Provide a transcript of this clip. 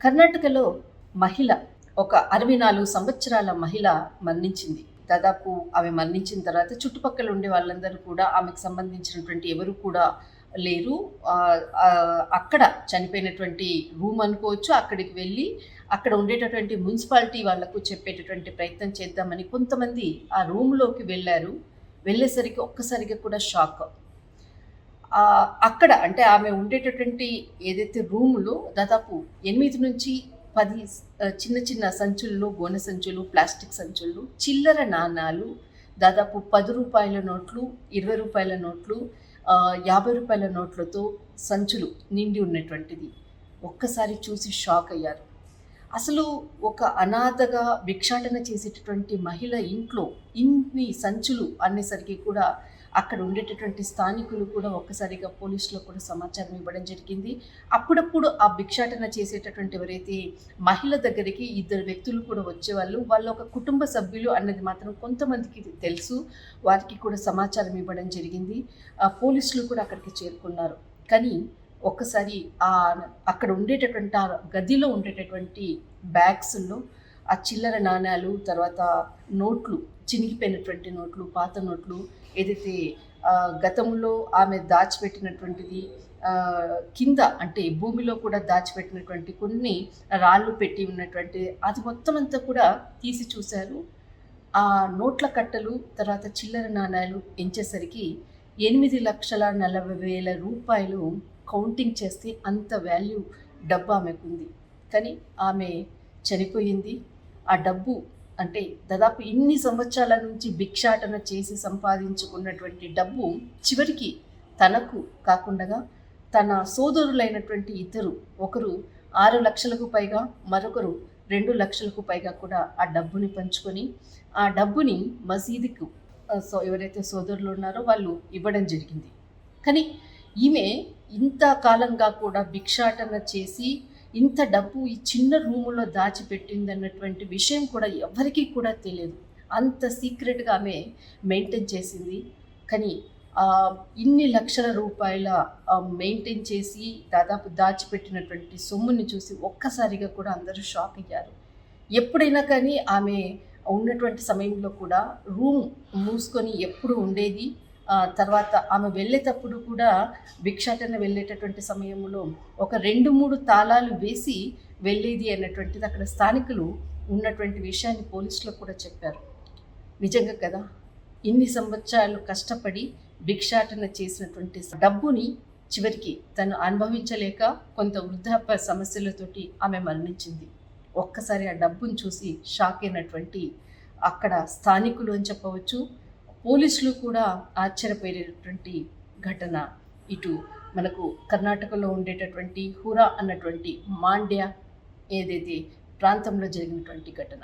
కర్ణాటకలో మహిళ ఒక 64 సంవత్సరాల మహిళ మరణించింది. దాదాపు ఆమె మరణించిన తర్వాత చుట్టుపక్కల ఉండే వాళ్ళందరూ కూడా ఆమెకు సంబంధించినటువంటి ఎవరు కూడా లేరు. అక్కడ చనిపోయినటువంటి రూమ్ అనుకోవచ్చు. అక్కడికి వెళ్ళి అక్కడ ఉండేటటువంటి మున్సిపాలిటీ వాళ్ళకు చెప్పేటటువంటి ప్రయత్నం చేద్దామని కొంతమంది ఆ రూమ్‌లోకి వెళ్ళారు. వెళ్ళేసరికి ఒక్కసారిగా కూడా షాక్. అక్కడ అంటే ఆమె ఉండేటటువంటి ఏదైతే రూమ్‌లో దాదాపు 8-10 చిన్న చిన్న సంచుల్లో, గోనె సంచులు, ప్లాస్టిక్ సంచుల్లో చిల్లర నాణాలు, దాదాపు రూ. 10 నోట్లు, రూ. 20 నోట్లు, రూ. 50 నోట్లతో సంచులు నిండి ఉన్నటువంటిది. ఒక్కసారి చూసి షాక్ అయ్యారు. అసలు ఒక అనాథగా భిక్షాటన చేసేటటువంటి మహిళ ఇంట్లో ఇన్ని సంచులు అనేసరికి కూడా అక్కడ ఉండేటటువంటి స్థానికులు కూడా ఒక్కసారిగా పోలీసులకు కూడా సమాచారం ఇవ్వడం జరిగింది. అప్పుడప్పుడు ఆ భిక్షాటన చేసేటటువంటి ఎవరైతే మహిళ దగ్గరికి 2 వ్యక్తులు కూడా వచ్చేవాళ్ళు. వాళ్ళ ఒక కుటుంబ సభ్యులు అన్నది మాత్రం కొంతమందికి తెలుసు. వారికి కూడా సమాచారం ఇవ్వడం జరిగింది. పోలీసులు కూడా అక్కడికి చేరుకున్నారు. కానీ ఒక్కసారి అక్కడ ఉండేటటువంటి ఆ గదిలో ఉండేటటువంటి బ్యాగ్స్‌లో ఆ చిల్లర నాణాలు, తర్వాత నోట్లు, చినిగిపోయినటువంటి నోట్లు, పాత నోట్లు, ఏదైతే గతంలో ఆమె దాచిపెట్టినటువంటిది, కింద అంటే భూమిలో కూడా దాచిపెట్టినటువంటి కొన్ని రాళ్ళు పెట్టి ఉన్నటువంటి అది మొత్తం అంతా కూడా తీసి చూశారు. ఆ నోట్ల కట్టలు, తర్వాత చిల్లర నాణాలు ఎంచేసరికి రూ. 8,40,000 కౌంటింగ్ చేస్తే అంత వాల్యూ డబ్బు ఆమెకుంది. కానీ ఆమె చనిపోయింది. ఆ డబ్బు అంటే దాదాపు ఇన్ని సంవత్సరాల నుంచి భిక్షాటన చేసి సంపాదించుకున్నటువంటి డబ్బు చివరికి తనకు కాకుండా తన సోదరులైనటువంటి ఇద్దరు, ఒకరు 6 లక్షలకు పైగా, మరొకరు 2 లక్షలకు పైగా కూడా ఆ డబ్బుని పంచుకొని ఆ డబ్బుని మసీదుకు ఎవరైతే సోదరులు ఉన్నారో వాళ్ళు ఇవ్వడం జరిగింది. కానీ ఈమె ఇంత కాలంగా కూడా భిక్షాటన చేసి ఇంత డబ్బు ఈ చిన్న రూములో దాచిపెట్టిందన్నటువంటి విషయం కూడా ఎవరికీ కూడా తెలియదు. అంత సీక్రెట్గా ఆమె మెయింటైన్ చేసింది. కానీ ఇన్ని లక్షల రూపాయల మెయింటైన్ చేసి దాదాపు దాచిపెట్టినటువంటి సొమ్ముని చూసి ఒక్కసారిగా కూడా అందరూ షాక్ అయ్యారు. ఎప్పుడైనా కానీ ఆమె ఉన్నటువంటి సమయంలో కూడా రూమ్ మూసుకొని ఎప్పుడు ఉండేది. తర్వాత ఆమె వెళ్ళేటప్పుడు కూడా భిక్షాటన వెళ్ళేటటువంటి సమయంలో ఒక 2-3 తాళాలు వేసి వెళ్ళేది అన్నటువంటిది అక్కడ స్థానికులు ఉన్నటువంటి విషయాన్ని పోలీసులకు కూడా చెప్పారు. నిజంగా కదా, ఇన్ని సంవత్సరాలు కష్టపడి భిక్షాటన చేసినటువంటి డబ్బుని చివరికి తను అనుభవించలేక కొంత వృద్ధాప్య సమస్యలతోటి ఆమె మరణించింది. ఒక్కసారి ఆ డబ్బును చూసి షాక్ అయినటువంటి అక్కడ స్థానికులు అని చెప్పవచ్చు, పోలీసులు కూడా ఆశ్చర్యపోయేటటువంటి ఘటన ఇటు మనకు కర్ణాటకలో ఉండేటటువంటి హురా అన్నటువంటి మాండ్య ఏదైతే ప్రాంతంలో జరిగినటువంటి ఘటన.